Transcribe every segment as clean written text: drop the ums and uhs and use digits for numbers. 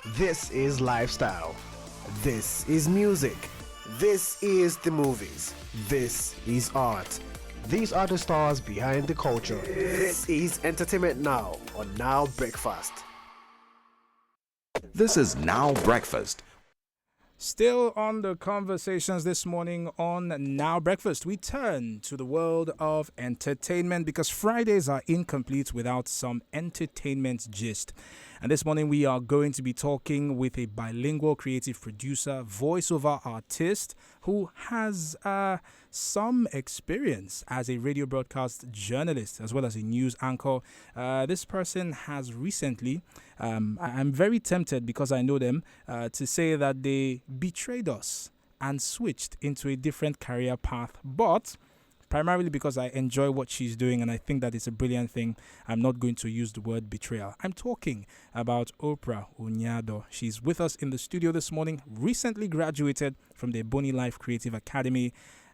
This is lifestyle. This is music. This is the movies. This is art. These are the stars behind the culture. This is Entertainment Now on Now Breakfast. This is Now Breakfast. Still on the conversations this morning on Now Breakfast, we turn to the world of entertainment because Fridays are incomplete without some entertainment gist. And this morning we are going to be talking with a bilingual creative producer, voiceover artist who has some experience as a radio broadcast journalist as well as a news anchor. This person has recently, I'm very tempted because I know them, to say that they betrayed us and switched into a different career path. But primarily because I enjoy what she's doing and I think that it's a brilliant thing, I'm not going to use the word betrayal. I'm talking about Oprah Onyeador. She's with us in the studio this morning, recently graduated from the Ebony Life Creative Academy,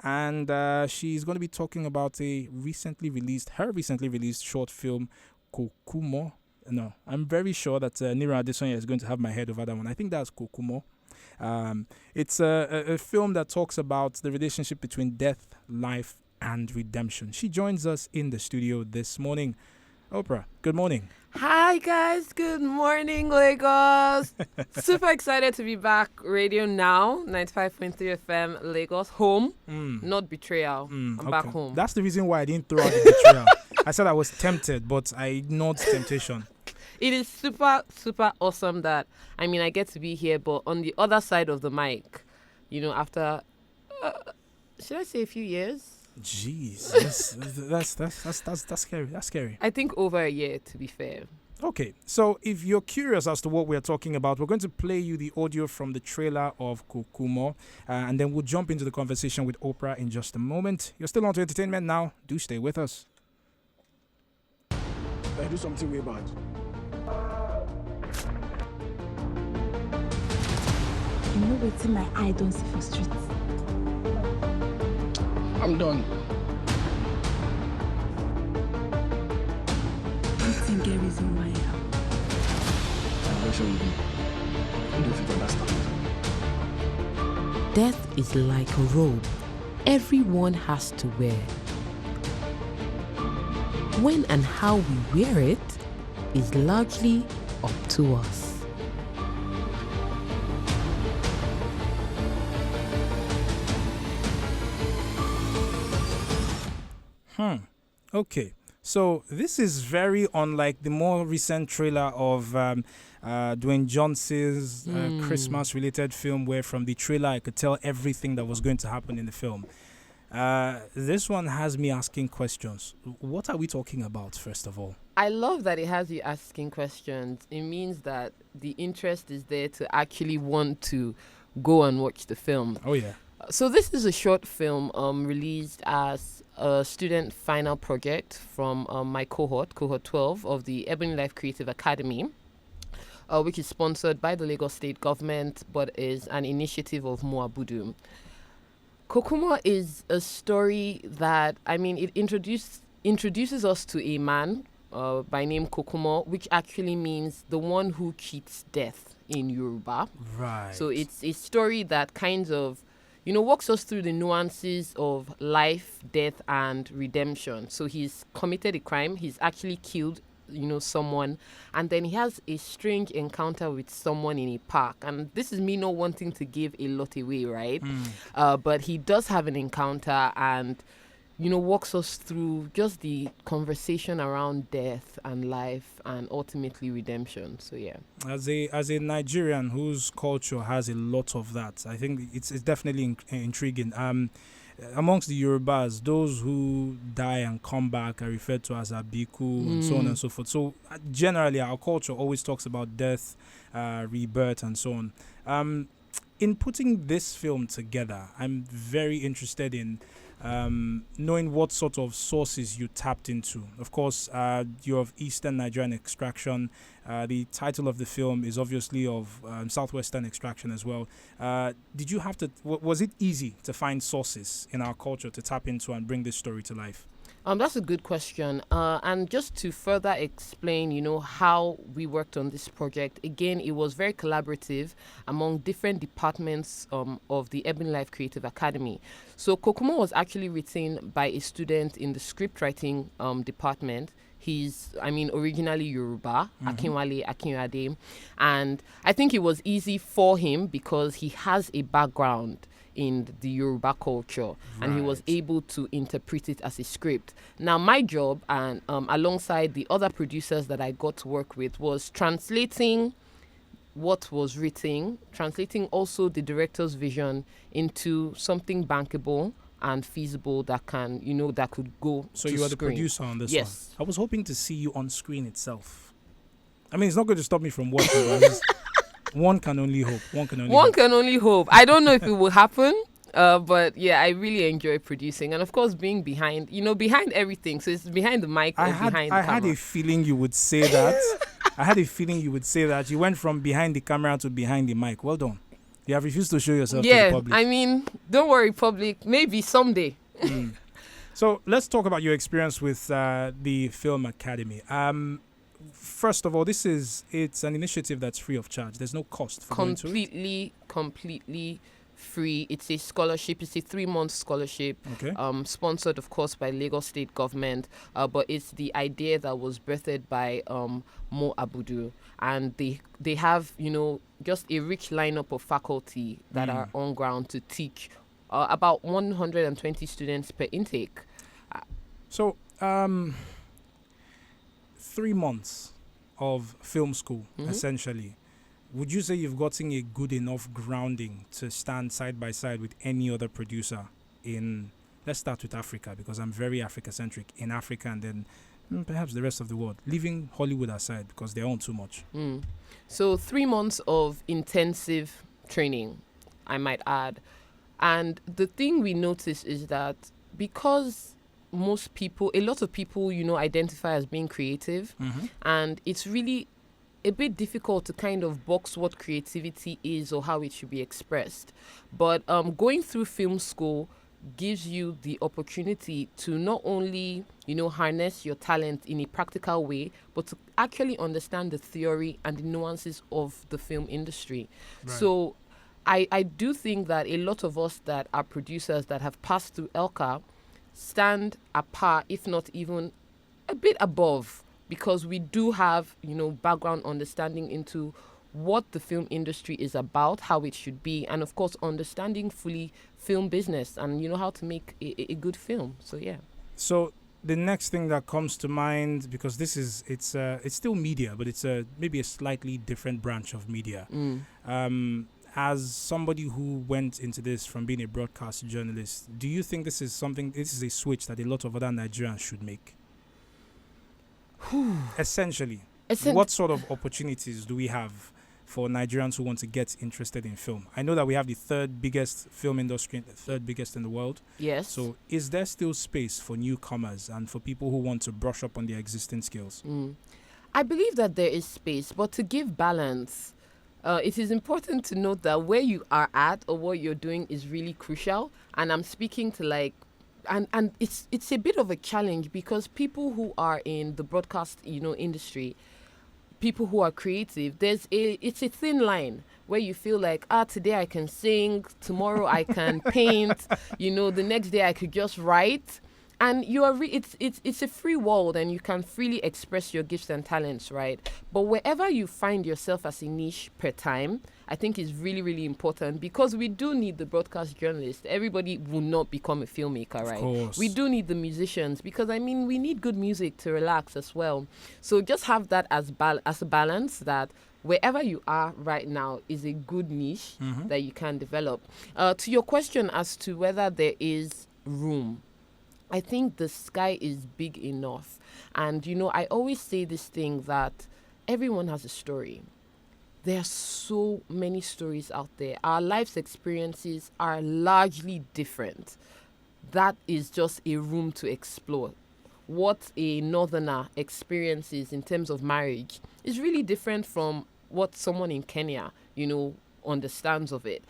and she's going to be talking about her recently released short film, Kokumo. No, I'm very sure that Nira Adesanya is going to have my head over that one. I think that's Kokumo. It's a film that talks about the relationship between death, life, and redemption. She joins us in the studio this morning. Oprah, good morning. Hi guys, good morning Lagos. Super excited to be back. Radio Now, 95.3 FM, Lagos. Home, not betrayal. I'm back home. That's the reason why I didn't throw out the betrayal. I said I was tempted, but I ignored temptation. It is super, super awesome that, I get to be here, but on the other side of the mic, after, should I say a few years? Jeez, that's scary. That's scary. I think over a year, to be fair. Okay, so if you're curious as to what we're talking about, we're going to play you the audio from the trailer of Kokumo, and then we'll jump into the conversation with Oprah in just a moment. You're still on to Entertainment Now. Do stay with us. I do something way bad. You know what's in my eye don't see for streets. I'm done. You think there is why I'm very sure you do. You don't fit understand. Death is like a robe everyone has to wear. When and how we wear it is largely up to us. Okay, so this is very unlike the more recent trailer of Dwayne Johnson's Christmas-related film, where from the trailer I could tell everything that was going to happen in the film. This one has me asking questions. What are we talking about, first of all? I love that it has you asking questions. It means that the interest is there to actually want to go and watch the film. Oh, yeah. So this is a short film released as a student final project from my cohort 12 of the Ebony Life Creative Academy, which is sponsored by the Lagos State government but is an initiative of Moabudu. Kokumo is a story that, it introduces us to a man by name Kokumo, which actually means the one who cheats death in Yoruba. Right. So it's a story that kind of walks us through the nuances of life, death, and redemption. So he's committed a crime. He's actually killed, someone. And then he has a strange encounter with someone in a park. And this is me not wanting to give a lot away, right? But he does have an encounter and, walks us through just the conversation around death and life and ultimately redemption. So, yeah. As a Nigerian whose culture has a lot of that, I think it's definitely intriguing. Amongst the Yorubas, those who die and come back are referred to as Abiku and so on and so forth. So generally, our culture always talks about death, rebirth, and so on. In putting this film together, I'm very interested in knowing what sort of sources you tapped into. Of course, you're of Eastern Nigerian extraction. The title of the film is obviously of Southwestern extraction as well. Did you have to? Was it easy to find sources in our culture to tap into and bring this story to life? That's a good question. And just to further explain, how we worked on this project, again, it was very collaborative among different departments of the Urban Life Creative Academy. So Kokomo was actually written by a student in the script writing department. He's, originally Yoruba, Akinwale Akinade. And I think it was easy for him because he has a background in the Yoruba culture, and he was able to interpret it as a script. Now, my job, and alongside the other producers that I got to work with, was translating what was written, translating also the director's vision into something bankable and feasible that can, that could go So to you are the screen. producer on this Yes. one. I was hoping to see you on screen itself. I mean, it's not going to stop me from watching, but one can only hope. One can only hope. I don't know if it will happen, but yeah, I really enjoy producing, and of course, being behind everything. So it's behind the mic or behind the camera. I had a feeling you would say that. I had a feeling you would say that. You went from behind the camera to behind the mic. Well done. You have refused to show yourself to the public. Don't worry, public. Maybe someday. So let's talk about your experience with the Film Academy. First of all, it's an initiative that's free of charge. There's no cost for going to it. Completely free. It's a scholarship. It's a 3-month scholarship. Okay. Sponsored, of course, by Lagos State government. But it's the idea that was birthed by Mo Abudu, and they have just a rich lineup of faculty that are on ground to teach about 120 students per intake. So 3 months of film school, essentially. Would you say you've gotten a good enough grounding to stand side by side with any other producer in, let's start with Africa, because I'm very Africa-centric, in Africa, and then perhaps the rest of the world, leaving Hollywood aside because they own too much? So 3 months of intensive training, I might add. And the thing we notice is that because a lot of people, identify as being creative, and it's really a bit difficult to kind of box what creativity is or how it should be expressed. But going through film school gives you the opportunity to not only, harness your talent in a practical way, but to actually understand the theory and the nuances of the film industry. Right. So I do think that a lot of us that are producers that have passed through ELCA stand apart, if not even a bit above, because we do have, background understanding into what the film industry is about, how it should be, and of course, understanding fully film business and, how to make a good film. So, yeah. So the next thing that comes to mind, because it's still media, but it's maybe a slightly different branch of media. As somebody who went into this from being a broadcast journalist, do you think this is a switch that a lot of other Nigerians should make? Essentially, what sort of opportunities do we have for Nigerians who want to get interested in film? I know that we have the third biggest film industry, the third biggest in the world. Yes. So is there still space for newcomers and for people who want to brush up on their existing skills? I believe that there is space, but to give balance, it is important to note that where you are at or what you're doing is really crucial. And I'm speaking to and it's a bit of a challenge because people who are in the broadcast, industry, people who are creative, it's a thin line where you feel like, today I can sing, tomorrow I can paint, the next day I could just write. And it's a free world and you can freely express your gifts and talents, right? But wherever you find yourself as a niche per time, I think is really, really important because we do need the broadcast journalist. Everybody will not become a filmmaker, right? Of course. We do need the musicians because, we need good music to relax as well. So just have that as a balance that wherever you are right now is a good niche that you can develop. To your question as to whether there is room, I think the sky is big enough. And, I always say this thing that everyone has a story. There are so many stories out there. Our life's experiences are largely different. That is just a room to explore. What a northerner experiences in terms of marriage is really different from what someone in Kenya, understands of it.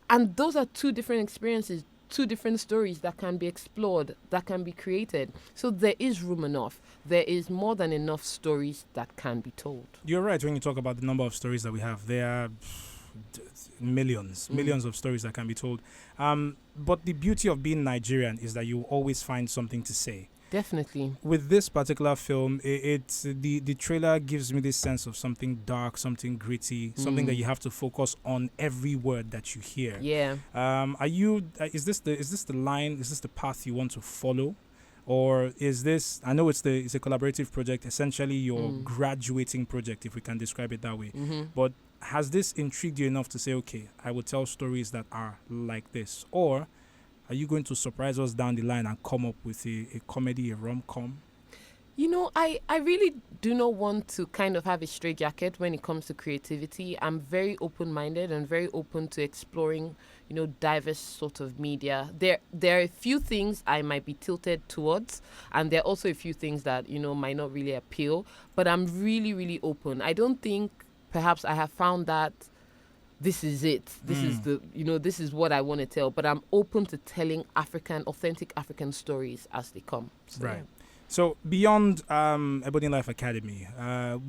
And those are two different experiences two different stories that can be explored, that can be created. So there is room enough. There is more than enough stories that can be told. You're right when you talk about the number of stories that we have. There are millions of stories that can be told. But the beauty of being Nigerian is that you always find something to say. Definitely. With this particular film, it's the trailer gives me this sense of something dark, something gritty, something that you have to focus on every word that you hear. Yeah. Are you? Is this the line? Is this the path you want to follow, or is this? I know it's a collaborative project, essentially your graduating project, if we can describe it that way. But has this intrigued you enough to say, okay, I will tell stories that are like this, or are you going to surprise us down the line and come up with a comedy, a rom-com? You know, I really do not want to kind of have a straitjacket when it comes to creativity. I'm very open-minded and very open to exploring, diverse sort of media. There are a few things I might be tilted towards, and there are also a few things that, might not really appeal. But I'm really, really open. I don't think perhaps I have found that this is it. This is this is what I want to tell. But I'm open to telling authentic African stories as they come. So, right. So beyond Ebony Life Academy,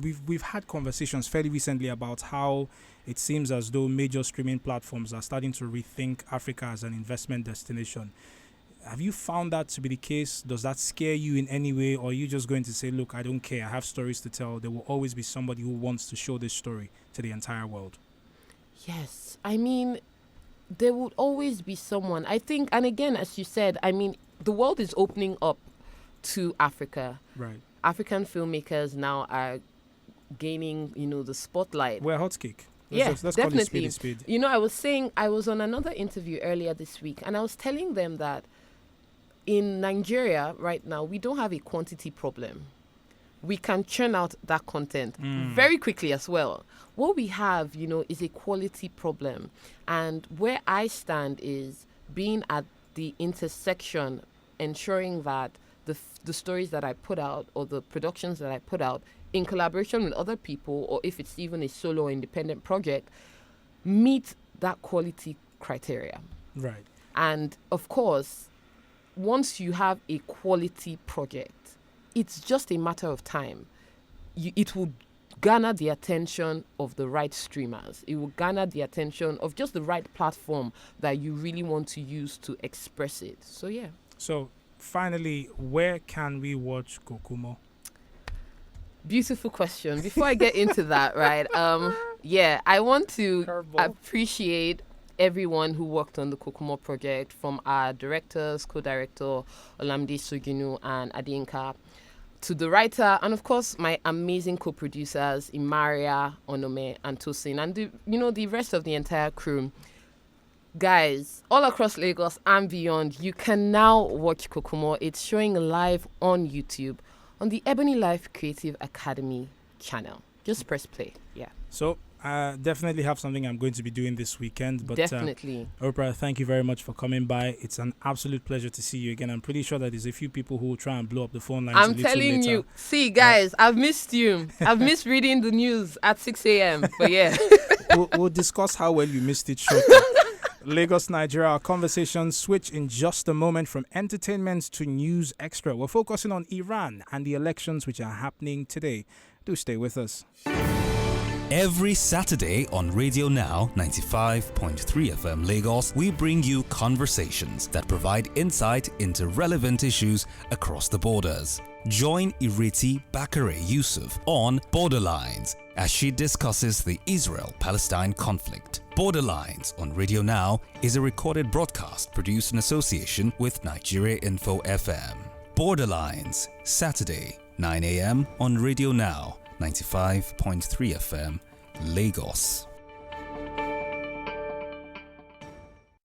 we've had conversations fairly recently about how it seems as though major streaming platforms are starting to rethink Africa as an investment destination. Have you found that to be the case? Does that scare you in any way, or are you just going to say, look, I don't care, I have stories to tell. There will always be somebody who wants to show this story to the entire world? Yes. I mean, there would always be someone. I think, and again, as you said, I mean, the world is opening up to Africa. Right. African filmmakers now are gaining, the spotlight. We're a hot cake. Let's definitely. Call it speed. I was on another interview earlier this week, and I was telling them that in Nigeria right now, we don't have a quantity problem. We can churn out that content very quickly as well. What we have, is a quality problem. And where I stand is being at the intersection, ensuring that the stories that I put out or the productions that I put out in collaboration with other people, or if it's even a solo or independent project, meet that quality criteria. Right. And of course, once you have a quality project, it's just a matter of time. It will garner the attention of the right streamers. It will garner the attention of just the right platform that you really want to use to express it. So, yeah. So, finally, where can we watch Kokumo? Beautiful question. Before I get into that, right? I want to appreciate everyone who worked on the Kokumo project, from our directors, co-director Olamide Soginu and Adinka, to the writer, and of course my amazing co-producers Imaria, Onome, and Tosin, and the rest of the entire crew. Guys, all across Lagos and beyond, you can now watch Kokumo. It's showing live on YouTube on the Ebony Life Creative Academy channel. Just press play. Yeah. So definitely have something I'm going to be doing this weekend. But definitely. Oprah, thank you very much for coming by. It's an absolute pleasure to see you again. I'm pretty sure that there's a few people who will try and blow up the phone lines. I'm telling you. See, guys, I've missed you. I've missed reading the news at 6 a.m. But yeah. We'll discuss how well you missed it shortly. Lagos, Nigeria. Our conversations switch in just a moment from entertainment to news extra. We're focusing on Iran and the elections which are happening today. Do stay with us. Every Saturday on Radio Now 95.3 FM Lagos, we bring you conversations that provide insight into relevant issues across the borders. Join Ireti Bakare Yusuf on Borderlines as she discusses the Israel-Palestine conflict. Borderlines on Radio Now is a recorded broadcast produced in association with Nigeria Info FM. Borderlines, Saturday, 9 a.m. on Radio Now 95.3 FM, Lagos.